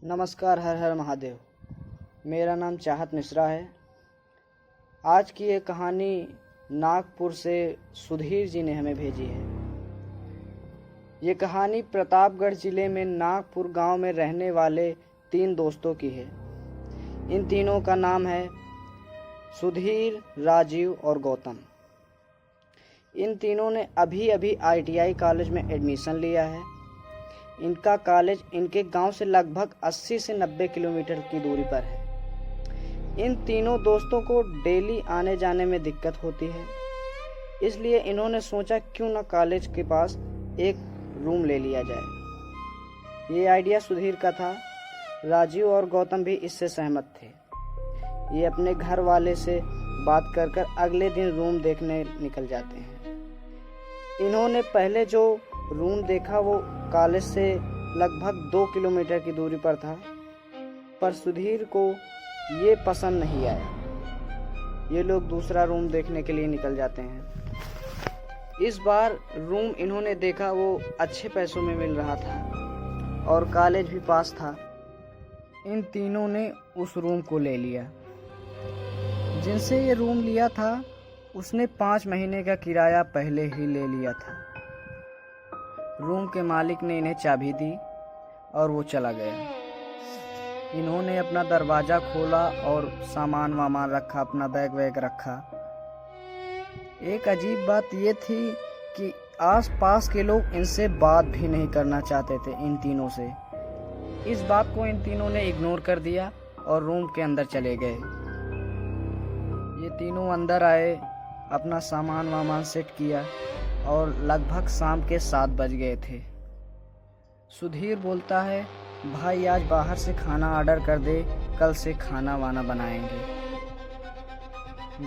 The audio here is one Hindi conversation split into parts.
नमस्कार, हर हर महादेव। मेरा नाम चाहत मिश्रा है। आज की ये कहानी नागपुर से सुधीर जी ने हमें भेजी है। ये कहानी प्रतापगढ़ जिले में नागपुर गांव में रहने वाले 3 दोस्तों की है। इन तीनों का नाम है सुधीर, राजीव और गौतम। इन तीनों ने अभी अभी ITI कॉलेज में एडमिशन लिया है। इनका कॉलेज इनके गांव से लगभग 80 से 90 किलोमीटर की दूरी पर है। इन तीनों दोस्तों को डेली आने जाने में दिक्कत होती है, इसलिए इन्होंने सोचा क्यों ना कॉलेज के पास एक रूम ले लिया जाए। ये आइडिया सुधीर का था। राजीव और गौतम भी इससे सहमत थे। ये अपने घर वाले से बात कर अगले दिन रूम देखने निकल जाते हैं। इन्होंने पहले जो रूम देखा वो कॉलेज से लगभग 2 किलोमीटर की दूरी पर था, पर सुधीर को ये पसंद नहीं आया। ये लोग दूसरा रूम देखने के लिए निकल जाते हैं। इस बार रूम इन्होंने देखा वो अच्छे पैसों में मिल रहा था और कॉलेज भी पास था। इन तीनों ने उस रूम को ले लिया। जिनसे ये रूम लिया था उसने 5 महीने का किराया पहले ही ले लिया था। रूम के मालिक ने इन्हें चाबी दी और वो चला गया। इन्होंने अपना दरवाज़ा खोला और सामान वामान रखा, अपना बैग वैग रखा। एक अजीब बात ये थी कि आस-पास के लोग इनसे बात भी नहीं करना चाहते थे इन तीनों से। इस बात को इन तीनों ने इग्नोर कर दिया और रूम के अंदर चले गए। ये तीनों अंदर आए, अपना सामान वामान सेट किया और लगभग शाम के 7 बज गए थे। सुधीर बोलता है, भाई आज बाहर से खाना ऑर्डर कर दे, कल से खाना वाना बनाएंगे।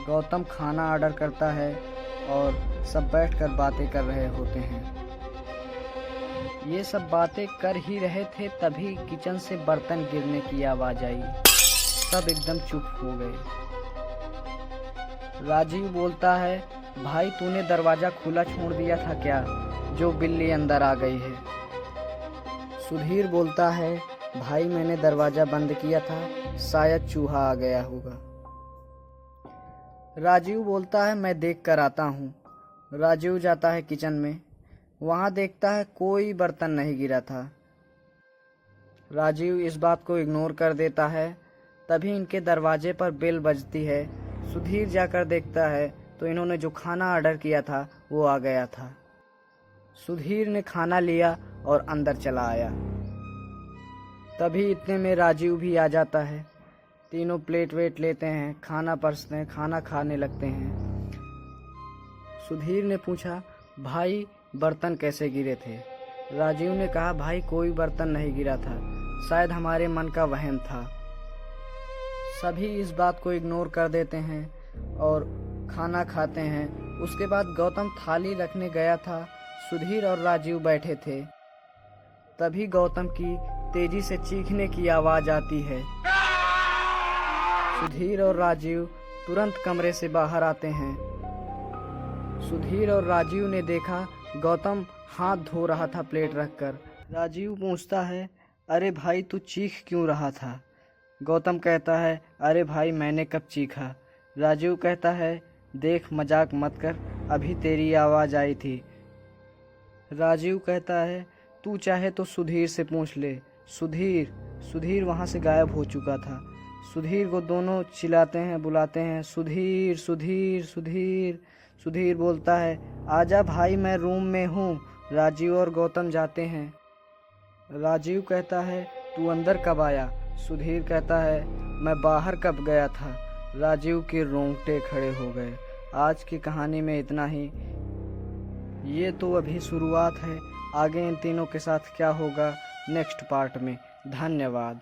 गौतम खाना ऑर्डर करता है और सब बैठकर बातें कर रहे होते हैं। ये सब बातें कर ही रहे थे, तभी किचन से बर्तन गिरने की आवाज़ आई। सब एकदम चुप हो गए। राजीव बोलता है, भाई तूने दरवाज़ा खुला छोड़ दिया था क्या, जो बिल्ली अंदर आ गई है। सुधीर बोलता है, भाई मैंने दरवाज़ा बंद किया था, शायद चूहा आ गया होगा। राजीव बोलता है, मैं देख कर आता हूँ। राजीव जाता है किचन में। वहाँ देखता है कोई बर्तन नहीं गिरा था। राजीव इस बात को इग्नोर कर देता है। तभी इनके दरवाजे पर बेल बजती है। सुधीर जाकर देखता है तो इन्होंने जो खाना ऑर्डर किया था वो आ गया था। सुधीर ने खाना लिया और अंदर चला आया। तभी इतने में राजीव भी आ जाता है। तीनों प्लेट वेट लेते हैं, खाना परसते हैं, खाना खाने लगते हैं। सुधीर ने पूछा, भाई बर्तन कैसे गिरे थे। राजीव ने कहा, भाई कोई बर्तन नहीं गिरा था, शायद हमारे मन का वहम था। सभी इस बात को इग्नोर कर देते हैं और खाना खाते हैं। उसके बाद गौतम थाली रखने गया था। सुधीर और राजीव बैठे थे। तभी गौतम की तेजी से चीखने की आवाज आती है। सुधीर और राजीव तुरंत कमरे से बाहर आते हैं। सुधीर और राजीव ने देखा गौतम हाथ धो रहा था प्लेट रखकर। राजीव पूछता है, अरे भाई तू चीख क्यों रहा था। गौतम कहता है, अरे भाई मैंने कब चीखा। राजीव कहता है, देख मजाक मत कर, अभी तेरी आवाज़ आई थी। राजीव कहता है, तू चाहे तो सुधीर से पूछ ले। सुधीर वहाँ से गायब हो चुका था। सुधीर को दोनों चिल्लाते हैं, बुलाते हैं, सुधीर सुधीर सुधीर। सुधीर बोलता है, आजा भाई मैं रूम में हूँ। राजीव और गौतम जाते हैं। राजीव कहता है, तू अंदर कब आया। सुधीर कहता है, मैं बाहर कब गया था। राजीव के रोंगटे खड़े हो गए। आज की कहानी में इतना ही। ये तो अभी शुरुआत है, आगे इन तीनों के साथ क्या होगा नेक्स्ट पार्ट में। धन्यवाद।